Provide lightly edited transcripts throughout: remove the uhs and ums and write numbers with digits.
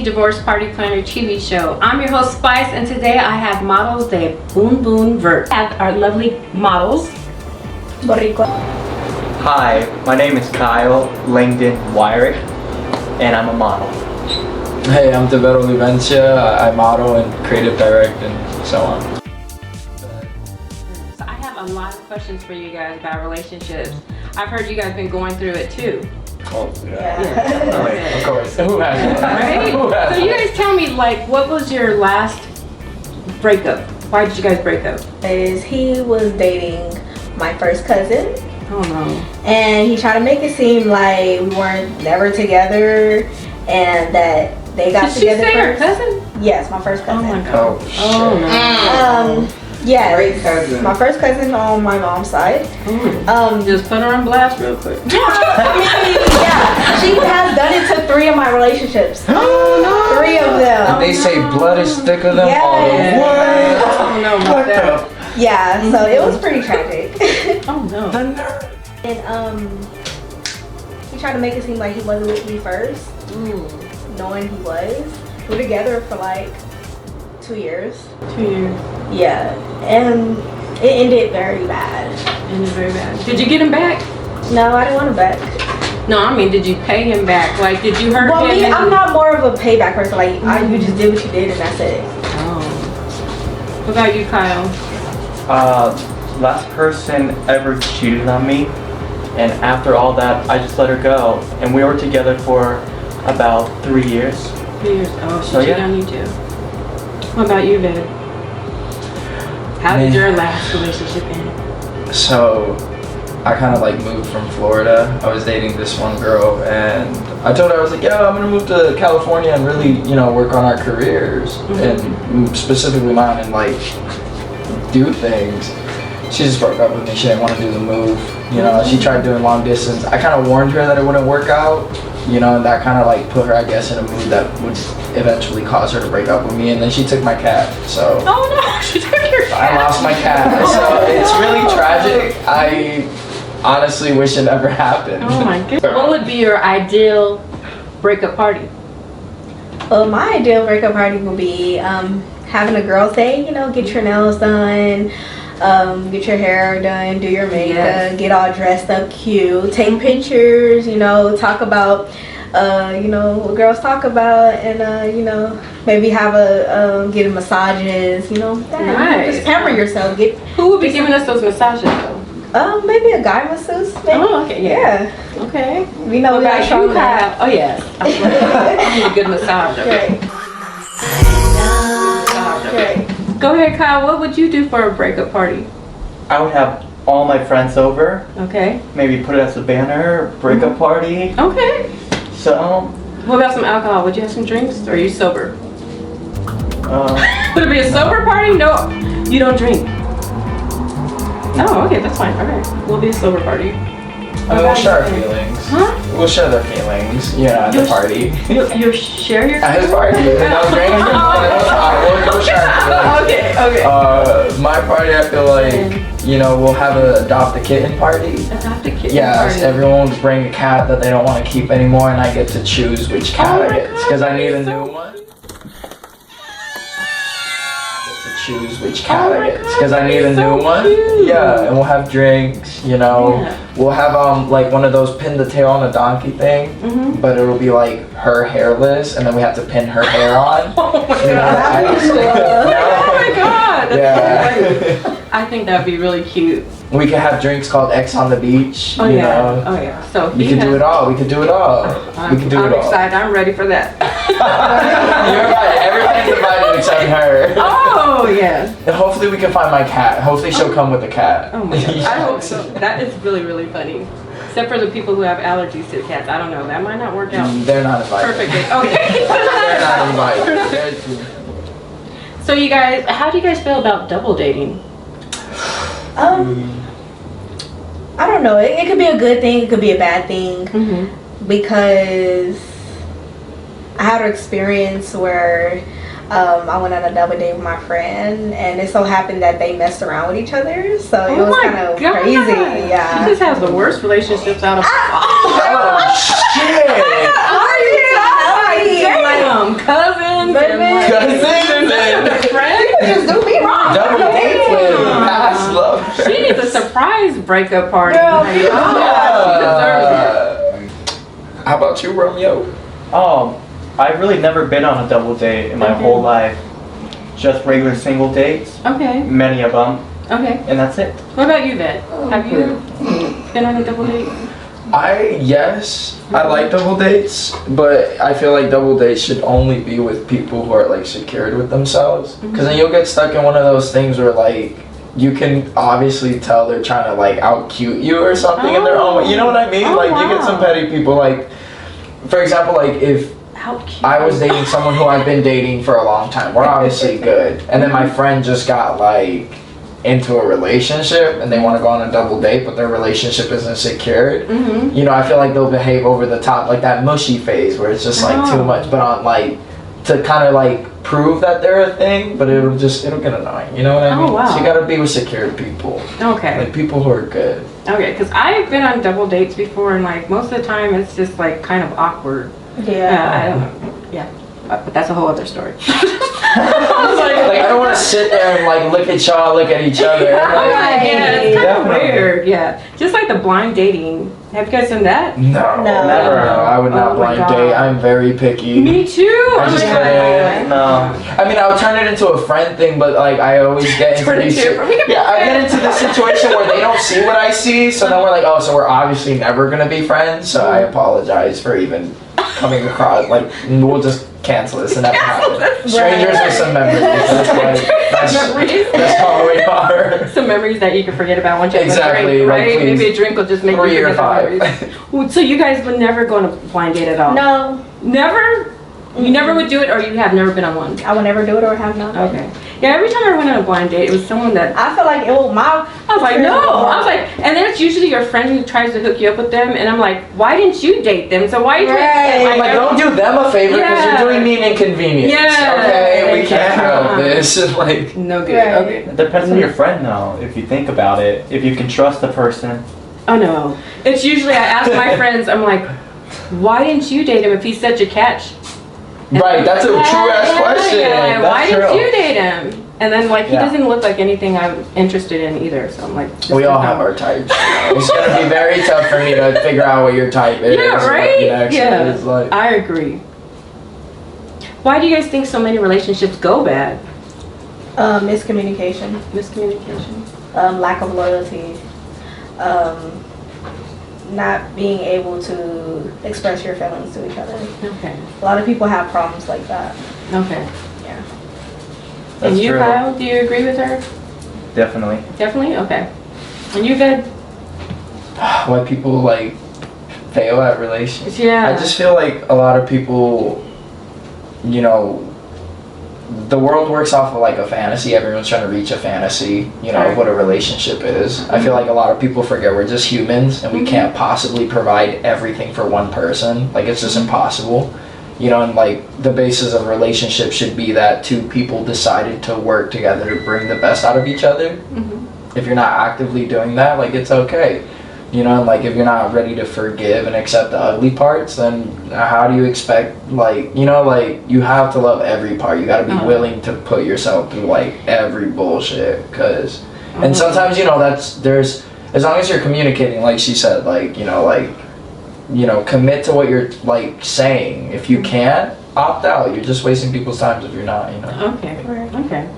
Divorce Party Planner TV show. I'm your host Spice, and today I have models de Bon Bon Verts. We have our lovely models. Hi, my name is Kyle Langdon Wyrick, and I'm a model. Hey, I'm Devero Livencia. I model and creative direct and so on. So I have a lot of questions for you guys about relationships. I've heard you guys been going through it too. Oh, yeah. Of course. Who hasn't? Right? Who hasn't? So you guys tell me, like, what was your last breakup? Why did you guys break up? He was dating my first cousin. Oh no. And he tried to make it seem like we weren't never together and that they got Did together she say first. her cousin? Yes, my first Oh cousin. my god. Oh no. Yeah, Great cousin. my first cousin on my mom's side. Just put her on blast real quick. Yeah, she has done it to 3 of my relationships. Oh no. 3 of them. They say blood is thicker than water. Yes. What? I don't know about that. Yeah, so it was pretty tragic. Oh no. And he tried to make it seem like he wasn't with me first, knowing he was. We were together for like 2 years. 2 years. Yeah, and it ended very bad. Ended very bad. Did you get him back? No, I didn't want him back. No, I mean, did you pay him back? Like, did you hurt Well, him? me, I'm not more of a payback person. Like, you just did what you did and that's it. Oh. What about you, Kyle? Last person ever cheated on me, and after all that, I just let her go. And we were together for about 3 years. 3 years. Oh, she So, cheated yeah. on you too. What about you, babe? How did your last relationship end? So, I kind of like moved from Florida. I was dating this one girl and I told her, I was like, yeah, I'm gonna move to California and really, work on our careers and specifically mine and like do things. She just broke up with me. She didn't want to do the move. She tried doing long distance. I kind of warned her that it wouldn't work out, and that kind of like put her, I guess, in a mood that would eventually cause her to break up with me. And then she took my cat. So Oh no, she took your cat. I lost my cat. So it's really tragic. I honestly wish it never happened. Oh my goodness. What would be your ideal breakup party? Well, my ideal breakup party would be having a girls' day. Get your nails done, get your hair done, do your makeup, get all dressed up cute, take pictures, talk about what girls talk about, and maybe have get massages, Nice. just pamper yourself. Who would be giving us those massages though? Maybe a guy masseuse. Maybe. Oh, okay, yeah. Okay. We know What we about like you, strong men. Kyle? Oh yes. I need a good massage. Okay. Right. Go ahead, Kyle. What would you do for a breakup party? I would have all my friends over, Okay. maybe put it as a banner, breakup party. Okay. So, What about some alcohol? Would you have some drinks, or are you sober? Would it be a sober party? No, you don't drink. Oh, okay, that's fine. All right, we'll be a sober party. We'll share our feelings. Huh? We'll share their feelings, at the party. You share your. At his party. No drinks. We'll share our feelings. Okay. My party, I feel like, we'll have an adopt a kitten party. Adopt a kitten Yes, party. everyone will bring a cat that they don't want to keep anymore, and I get to choose which cat Oh I my get God, because I need a that'd be new so one. Choose which cat Oh I my get God, because I need a that'd be new so one. cute. Yeah, and we'll have drinks. Yeah. We'll have like one of those pin the tail on a donkey thing, but it'll be like her hairless, and then we have to pin her hair on. Oh my You know, god. Oh my god. That's Yeah. so funny. I think that'd be really cute. We could have drinks called X on the beach. Oh you yeah. know. Oh yeah. So We could do it all. We could do it all. We could do I'm it all. excited. I'm ready for that. You're right. Everything's invited except her. Oh yeah. And hopefully we can find my cat. Hopefully she'll come with a cat. Oh my god. I hope so. That is really, really funny. Except for the people who have allergies to cats. I don't know. That might not work out They're not invited. perfectly. Okay. They're not invited. So you guys, how do you guys feel about double dating? I don't know. It could be a good thing. It could be a bad thing. Because I had an experience where I went on a double date with my friend, and it so happened that they messed around with each other, so it was kind of crazy. Yeah. She just has the worst relationships out of all. Oh shit! Damn, cuz. and like, Cousins. friends. Just do me wrong. Double dates with past love. She needs a surprise breakup party. Girl, Like, you oh, she deserves it. How about you, Romeo? I've really never been on a double date in my Okay. whole life. Just regular single dates, Okay. many of them, Okay. and that's it. What about you, Vet? Have you been on a double date? Yes, I like double dates, but I feel like double dates should only be with people who are like secured with themselves. Because then you'll get stuck in one of those things where like you can obviously tell they're trying to like out cute you or something in their own way. You know what I mean? Oh, Like you get some wow. petty people. Like for example, like if How cute. I was dating someone who I've been dating for a long time, we're obviously good, and then my friend just got like into a relationship and they want to go on a double date, but their relationship isn't secured. Mm-hmm. You know, I feel like they'll behave over the top, like that mushy phase where it's just like too much, but on like to kind of like prove that they're a thing, but it'll get annoying. You know what I mean? wow. So you gotta be with secured people, Okay. like people who are good. Okay, because I've been on double dates before, and like most of the time it's just like kind of awkward. Yeah. I don't know. Yeah. But that's a whole other story. Like I don't want to sit there and like look at y'all, look at each other. Yeah, it's kind of Definitely. weird. Yeah. Just like the blind dating. Have you guys done that? No, No. never. I would not Oh my blind God. date. I'm very picky. Me too. I Oh just my couldn't. God. No. I mean, I would turn it into a friend thing, but like I always get into Turn it these. into a- we can be Yeah, I get friends. into the situation where they don't see what I see, so then we're like, oh, so we're obviously never gonna be friends. So I apologize for even coming across. Like, we'll just cancel this and never happen. Strangers with some memories. Memories. That's how we are. Some memories that you can forget about once you have Exactly, a drink, like, right? please. Maybe a drink will just make 3 you or forget the 5. memories. Well, so you guys would never go on a blind date at all? No, Never? You never would do it, or you have never been on one? I would never do it or have not. Okay. Yeah, every time I went on a blind date, it was someone that I feel like it will I was like, no. I was like, and then it's usually your friend who tries to hook you up with them, and I'm like, why didn't you date them? So why are you trying Right. I'm like, don't do them a favor because Yeah. you're doing me an inconvenience. Yeah. Okay, we can't help Yeah. this. It's like, No good. Right. Okay. It depends on your friend though, if you think about it. If you can trust the person. Oh no. It's usually I ask my friends, I'm like, why didn't you date him if he's such a catch? And right, that's a true ass yeah, question. yeah, like, why That's didn't true. you date him? And then like he Yeah. doesn't look like anything I'm interested in either. So I'm like, this We is all not- have our types. It's gonna be very tough for me to figure out what your type is. Yeah, what right? your next Yeah. is like. I agree. Why do you guys think so many relationships go bad? Miscommunication, Miscommunication. lack of loyalty, not being able to express your feelings to each other. Okay. A lot of people have problems like that. Okay. Yeah. That's And you, true. Kyle, do you agree with her? Definitely. Definitely? Okay. And you, Vid? Why people like fail at relationships. Yeah. I just feel like a lot of people, you know, the world works off of like a fantasy. Everyone's trying to reach a fantasy, you know, of what a relationship is. I feel like a lot of people forget we're just humans and we can't possibly provide everything for one person. Like it's just impossible. You know, and like the basis of a relationship should be that two people decided to work together to bring the best out of each other. If you're not actively doing that, like it's okay. You know, and like if you're not ready to forgive and accept the ugly parts, then how do you expect, like, you know, like you have to love every part. You got to be willing to put yourself through like every bullshit, cause and sometimes, you know, there's as long as you're communicating, like she said, like, you know, commit to what you're like saying. If you can't, opt out. You're just wasting people's time if you're not, you know. Okay. Right. Okay.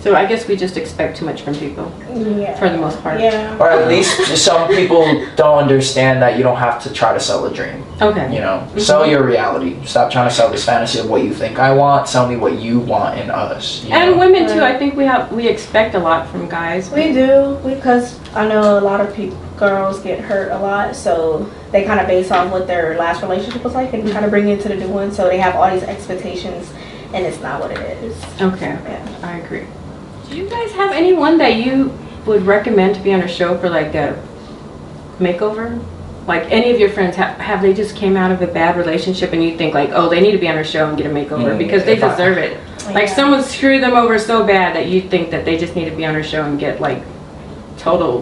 So I guess we just expect too much from people Yeah. for the most part. Yeah. Or at least some people don't understand that you don't have to try to sell a dream. Okay. You know, sell your reality. Stop trying to sell this fantasy of what you think I want. Sell me what you want in us. You And know? women too. I think we expect a lot from guys. We do, because I know a lot of girls get hurt a lot, so they kind of base off what their last relationship was like and kind of bring it into the new one, so they have all these expectations, and it's not what it is. Okay. Yeah. I agree. Do you guys have anyone that you would recommend to be on a show for like a makeover? Like any of your friends, have they just came out of a bad relationship and you think like, oh, they need to be on a show and get a makeover because they deserve it. Like Yeah. someone screwed them over so bad that you think that they just need to be on a show and get like total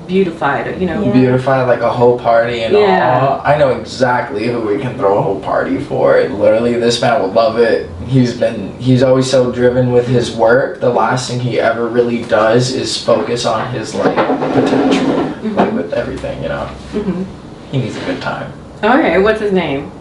beautified, you know. Yeah. Beautify like a whole party and Yeah. all. I know exactly who we can throw a whole party for. Literally, this man would love it. He's always so driven with his work. The last thing he ever really does is focus on his like potential, like with everything, you know. Mm-hmm. He needs a good time. Okay, what's his name?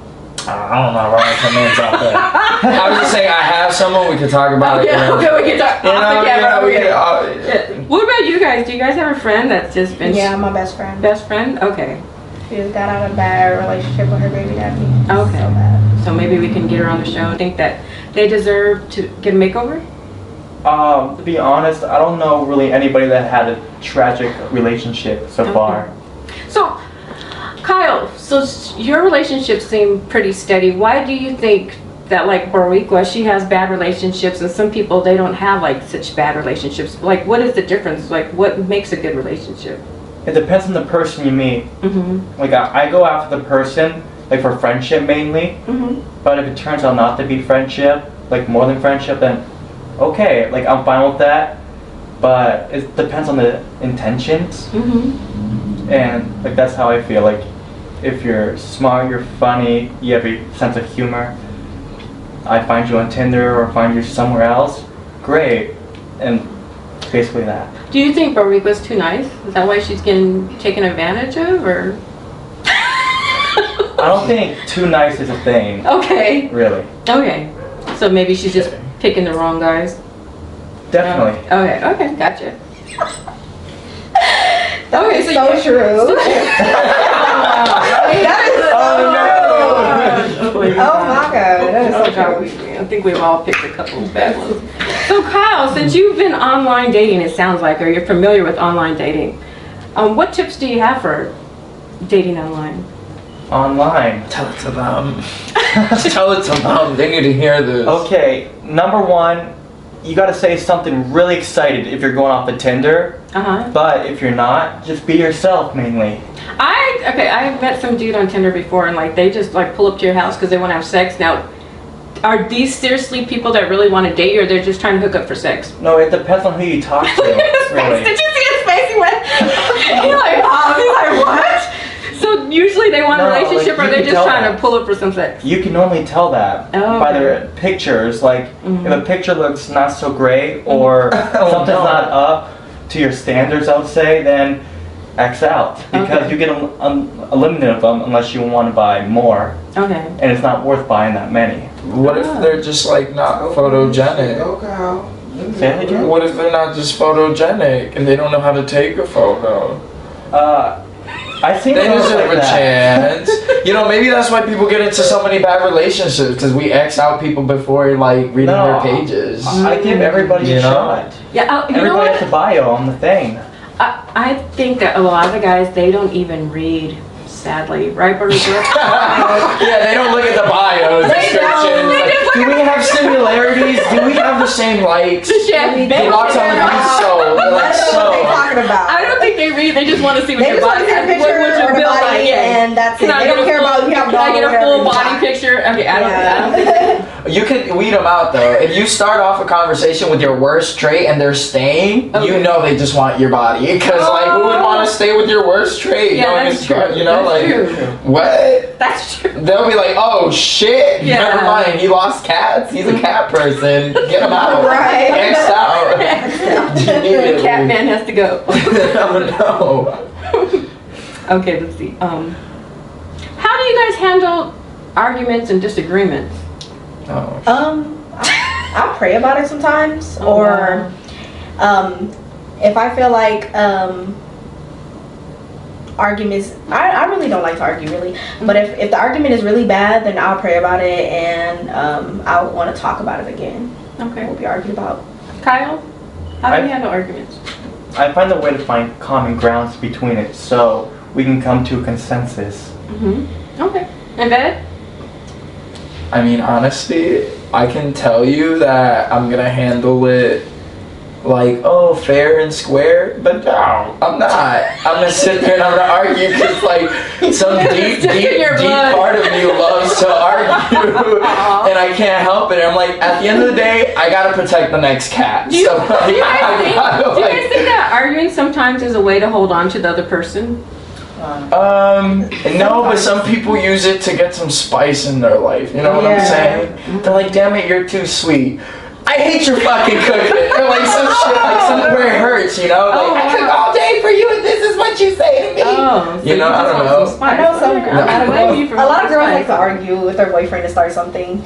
I don't know, wrong some names out there. I was just saying, I have someone we could talk about it. Yeah, okay, we can talk off the camera. we Okay. can, Yeah. What about you guys? Do you guys have a friend that's just been Yeah, my best friend. best friend? Okay. She just got out of a bad relationship with her baby daddy. Okay. So bad. So maybe we can get her on the show. I think that they deserve to get a makeover? To be honest, I don't know really anybody that had a tragic relationship so Okay. far. So, Kyle, so your relationships seem pretty steady. Why do you think that, like, Boricua, she has bad relationships, and some people, they don't have, like, such bad relationships? Like, what is the difference? Like, what makes a good relationship? It depends on the person you meet. Mm-hmm. Like, I go after the person, like, for friendship mainly. Mm-hmm. But if it turns out not to be friendship, like, more than friendship, then okay, like, I'm fine with that. But it depends on the intentions. Mm-hmm. And, like, that's how I feel. Like, if you're smart, you're funny, you have a sense of humor, I find you on Tinder or find you somewhere else, great. And basically that. Do you think Boricua's too nice? Is that why she's getting taken advantage of, or? I don't think too nice is a thing, Okay. really. Okay. So maybe she's just picking the wrong guys? Definitely. Okay, gotcha. That Okay, is so so you- true. That is so true. Oh my god, that is so true. I think we've all picked a couple of bad ones. So Kyle, since you've been online dating, it sounds like, or you're familiar with online dating, what tips do you have for dating online? Online. Tell it to them. Tell it to them. They need to hear this. Okay, number one, you gotta say something really excited if you're going off the Tinder. Uh-huh. But if you're not, just be yourself mainly. I met some dude on Tinder before, and like they just like pull up to your house because they want to have sex. Now, are these seriously people that really want to date you, or they're just trying to hook up for sex? No, it depends on who you talk to. Look at his face. Really. Did you see his face? He went. He's like, oh, he's like, what? So usually they want a No, relationship, like, or you they're can just tell trying that. to pull up for some sex. You can only tell that Oh, by okay. their pictures. Like, Mhm. if a picture looks not so great or Oh, something's no. not up to your standards, I would say, then X out. Because Okay. you get a limited of them unless you want to buy more. Okay. And it's not worth buying that many. What if they're just like not photogenic? Say that again? What if they're not just photogenic and they don't know how to take a photo? I think They girls deserve like a that. chance. You know, maybe that's why people get into so many bad relationships because we X out people before like reading No, their pages. I give everybody You a know? shot. Yeah. You know Everybody what? has a bio on the thing. I think that a lot of the guys, they don't even read. Sadly, right, Boriqua? Yeah, they don't look at the bio description. They just look Do we have similarities? Do we have the same likes? Chef, He they walks on the beach, so they're like That's what they're so. talking about. I don't think they read. They just want to see what They your just want body, to see a picture what or your the build body, like. Yeah. and that's it. Can I They get don't a care full, about if you have can I get a whatever full you body got. picture? Okay, I don't think. You could weed them out though. If you start off a conversation with your worst trait and they're staying, Okay. you know they just want your body. Because like, who would want to stay with your worst trait? Yeah, knowing that's it's true. gar- You know, That's like true. what? That's true. They'll be like, oh shit, Yeah. never mind. He lost cats. He's a cat person. Get him out. Right. X'd out. The cat man has to go. No. Okay, let's see. How do you guys handle arguments and disagreements? Oh. I'll pray about it sometimes, Oh, or if I feel like arguments, I really don't like to argue really, but if the argument is really bad, then I'll pray about it and I'll want to talk about it again. Okay. What we argued about. Kyle, how do you I- handle arguments? I find a way to find common grounds between it so we can come to a consensus. Okay. And Bed? I mean, honestly, I can tell you that I'm gonna handle it like, oh, fair and square, but no, I'm not. I'm gonna sit there and I'm gonna argue because like some deep in your blood. part of me loves to argue and I can't help it. I'm like, at the end of the day, I gotta protect the next cat. Do you, so like, do you guys I think, gotta, do you guys think that arguing sometimes is a way to hold on to the other person? No, but some people use it to get some spice in their life. You know what I'm saying? They're like, damn it, you're too sweet. I hate your fucking cooking. Or like some shit, like somewhere it hurts, you know? Like, I cook all day for you and this is what you say to me. Oh, so you know, I don't know. I know some. A lot of girls like to spice. argue with their boyfriend to start something.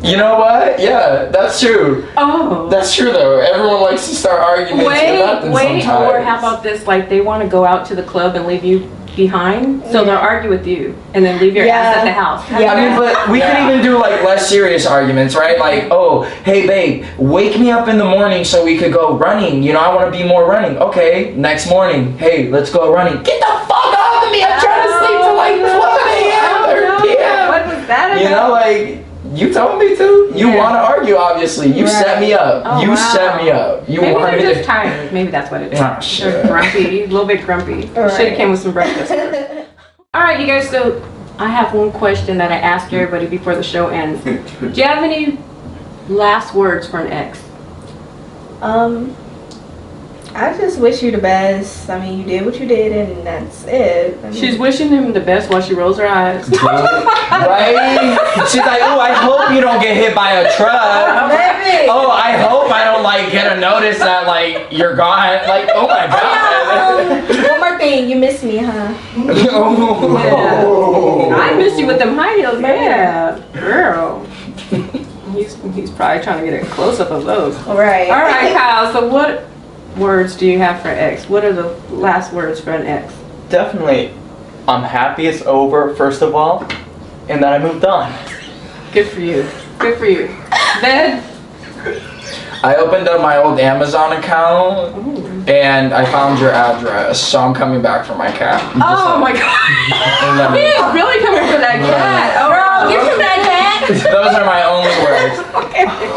You know what? Yeah, that's true. Oh. That's true though. Everyone likes to start arguments with nothing Wait, sometimes. or how about this? Like they want to go out to the club and leave you behind, so they'll argue with you and then leave your ass at the house. Yeah. I mean, but we can even do like less serious arguments, right? Like, oh, hey babe, wake me up in the morning so we could go running. You know, I want to be more running. Okay, next morning, hey, let's go running. Get the fuck off of me! I'm trying to sleep till like 12 a.m. or p.m. What was that about? You know, like. You told me to. You want to argue, obviously. You set me up. Oh, you wow. set me up. You Maybe wanted they're just it. tired. Maybe that's what it is. Oh, shit. They're grumpy, a little bit grumpy. Right. Should have came with some breakfast. All right, you guys. So I have one question that I ask everybody before the show ends. Do you have any last words for an ex? I just wish you the best. I mean, you did what you did, and that's it. I mean, She's wishing him the best while she rolls her eyes. Right? She's like, oh, I hope you don't get hit by a truck. baby. Oh, I hope I don't like get a notice that like you're gone. Like, oh my god. One more thing, you miss me, huh? Oh. I miss you with them high heels. Yeah, girl. He's probably trying to get a close up of those. All right. All right, Kyle. So what words do you have for ex? What are the last words for an ex? Definitely, I'm happy it's over, first of all, and that I moved on. Good for you. Good for you. Then. I opened up my old Amazon account and I found your address, so I'm coming back for my cat. Oh my god. He is really coming for that cat. Oh, Girl, give him that cat. Those are my only words.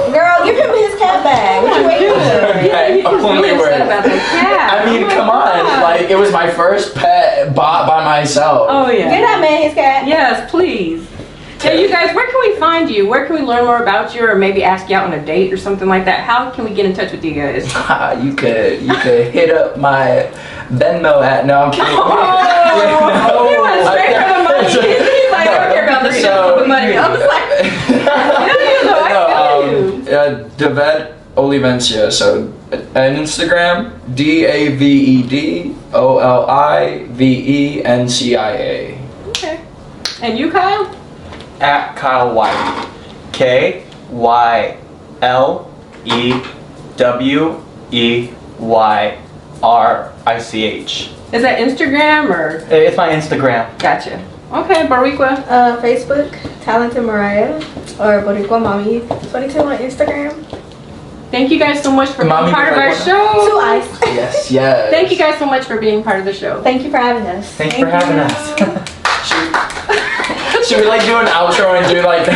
Girl, give him his cat back. What you waiting for? Yeah, he's Only really upset words. about that cat. I mean, Oh my come on. God. Like, it was my first pet bought by myself. Oh yeah. Get that man his cat. Yes, please. Hey, you guys, where can we find you? Where can we learn more about you, or maybe ask you out on a date or something like that? How can we get in touch with you guys? You could hit up my Venmo at no, I'm kidding. Oh, he went straight for the money. He's like, I don't care about the show, the money. I was like, David Olivencia. So on Instagram, DAVEDOLIVENCIA. okay. And you, Kyle? At Kyle Wiley. KYLEWEYRICH. Is that Instagram or? It's my Instagram. Gotcha. Okay, Bariqua. Facebook, Talented Mariah, or Boricua Mommy 22 on Instagram. Thank you guys so much for Mommy being part of our Bariqua. show. 2 eyes. Yes, yes. Thank you guys so much for being part of the show. Thank you for having us. Thanks for having us. Should we like do an outro and do like